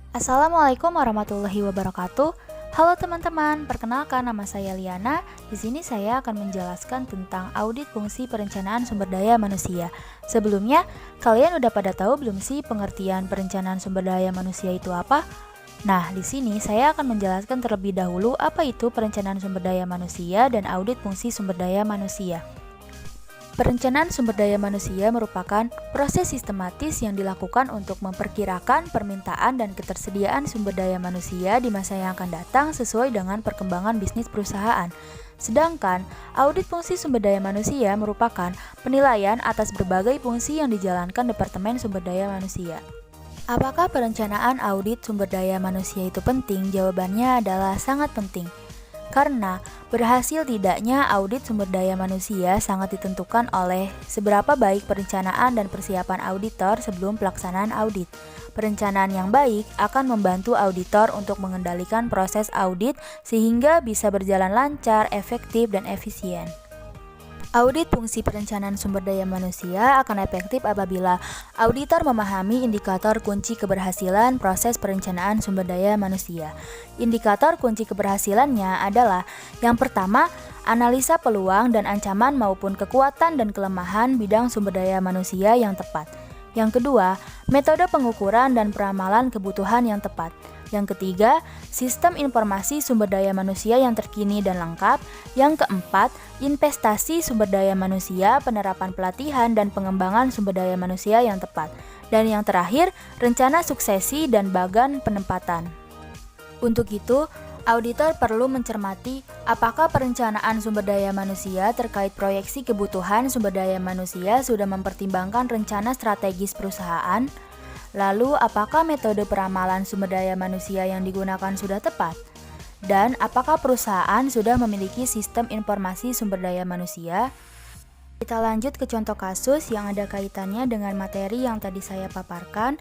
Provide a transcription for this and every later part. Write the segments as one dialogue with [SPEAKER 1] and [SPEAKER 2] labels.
[SPEAKER 1] Assalamualaikum warahmatullahi wabarakatuh. Halo teman-teman, perkenalkan nama saya Liana. Di sini saya akan menjelaskan tentang audit fungsi perencanaan sumber daya manusia. Sebelumnya, kalian udah pada tahu belum sih pengertian perencanaan sumber daya manusia itu apa? Nah, di sini saya akan menjelaskan terlebih dahulu apa itu perencanaan sumber daya manusia dan audit fungsi sumber daya manusia. Perencanaan sumber daya manusia merupakan proses sistematis yang dilakukan untuk memperkirakan permintaan dan ketersediaan sumber daya manusia di masa yang akan datang sesuai dengan perkembangan bisnis perusahaan. Sedangkan audit fungsi sumber daya manusia merupakan penilaian atas berbagai fungsi yang dijalankan Departemen Sumber Daya Manusia. Apakah perencanaan audit sumber daya manusia itu penting? Jawabannya adalah sangat penting. Karena berhasil tidaknya audit sumber daya manusia sangat ditentukan oleh seberapa baik perencanaan dan persiapan auditor sebelum pelaksanaan audit. Perencanaan yang baik akan membantu auditor untuk mengendalikan proses audit sehingga bisa berjalan lancar, efektif, dan efisien. Audit fungsi perencanaan sumber daya manusia akan efektif apabila auditor memahami indikator kunci keberhasilan proses perencanaan sumber daya manusia. Indikator kunci keberhasilannya adalah yang pertama, analisa peluang dan ancaman maupun kekuatan dan kelemahan bidang sumber daya manusia yang tepat. Yang kedua, metode pengukuran dan peramalan kebutuhan yang tepat. Yang ketiga, sistem informasi sumber daya manusia yang terkini dan lengkap. Yang keempat, investasi sumber daya manusia, penerapan pelatihan dan pengembangan sumber daya manusia yang tepat. Dan yang terakhir, rencana suksesi dan bagan penempatan. Untuk itu, auditor perlu mencermati apakah perencanaan sumber daya manusia terkait proyeksi kebutuhan sumber daya manusia sudah mempertimbangkan rencana strategis perusahaan. Lalu, apakah metode peramalan sumber daya manusia yang digunakan sudah tepat? Dan apakah perusahaan sudah memiliki sistem informasi sumber daya manusia? Kita lanjut ke contoh kasus yang ada kaitannya dengan materi yang tadi saya paparkan.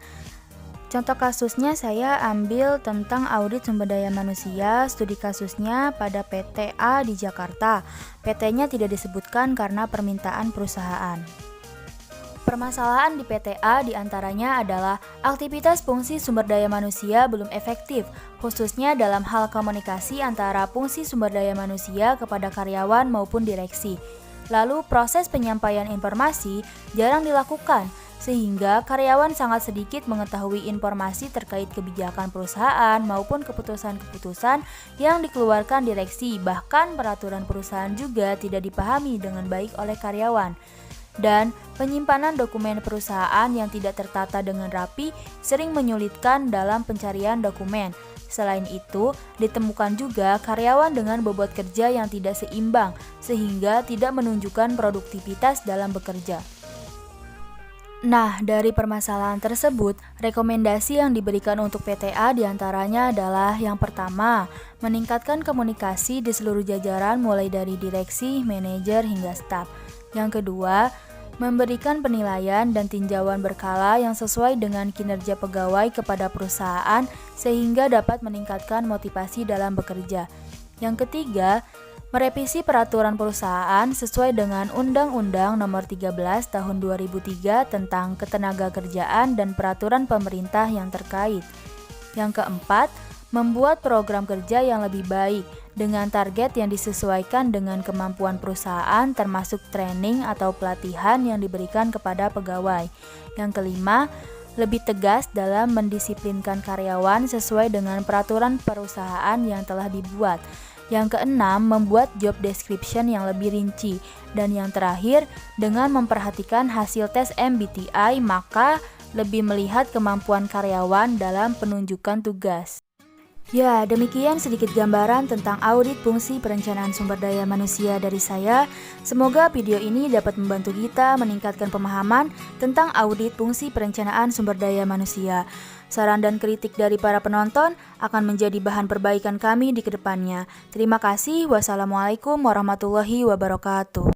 [SPEAKER 1] Contoh kasusnya saya ambil tentang audit sumber daya manusia, studi kasusnya pada PT A di Jakarta. PT-nya tidak disebutkan karena permintaan perusahaan. Permasalahan di PT A diantaranya adalah aktivitas fungsi sumber daya manusia belum efektif, khususnya dalam hal komunikasi antara fungsi sumber daya manusia kepada karyawan maupun direksi. Lalu proses penyampaian informasi jarang dilakukan, sehingga karyawan sangat sedikit mengetahui informasi terkait kebijakan perusahaan maupun keputusan-keputusan yang dikeluarkan direksi, bahkan peraturan perusahaan juga tidak dipahami dengan baik oleh karyawan. Dan penyimpanan dokumen perusahaan yang tidak tertata dengan rapi sering menyulitkan dalam pencarian dokumen. Selain itu, ditemukan juga karyawan dengan bobot kerja yang tidak seimbang, sehingga tidak menunjukkan produktivitas dalam bekerja. Nah, dari permasalahan tersebut, rekomendasi yang diberikan untuk PTA diantaranya adalah yang pertama, meningkatkan komunikasi di seluruh jajaran mulai dari direksi, manajer, hingga staf. Yang kedua, memberikan penilaian dan tinjauan berkala yang sesuai dengan kinerja pegawai kepada perusahaan sehingga dapat meningkatkan motivasi dalam bekerja. Yang ketiga, merevisi peraturan perusahaan sesuai dengan Undang-Undang Nomor 13 Tahun 2003 tentang Ketenagakerjaan dan peraturan pemerintah yang terkait. Yang keempat, membuat program kerja yang lebih baik dengan target yang disesuaikan dengan kemampuan perusahaan termasuk training atau pelatihan yang diberikan kepada pegawai. Yang kelima, lebih tegas dalam mendisiplinkan karyawan sesuai dengan peraturan perusahaan yang telah dibuat. Yang keenam, membuat job description yang lebih rinci. Dan yang terakhir, dengan memperhatikan hasil tes MBTI, maka lebih melihat kemampuan karyawan dalam penunjukan tugas. Ya, demikian sedikit gambaran tentang audit fungsi perencanaan sumber daya manusia dari saya. Semoga video ini dapat membantu kita meningkatkan pemahaman tentang audit fungsi perencanaan sumber daya manusia. Saran dan kritik dari para penonton akan menjadi bahan perbaikan kami di kedepannya. Terima kasih. Wassalamualaikum warahmatullahi wabarakatuh.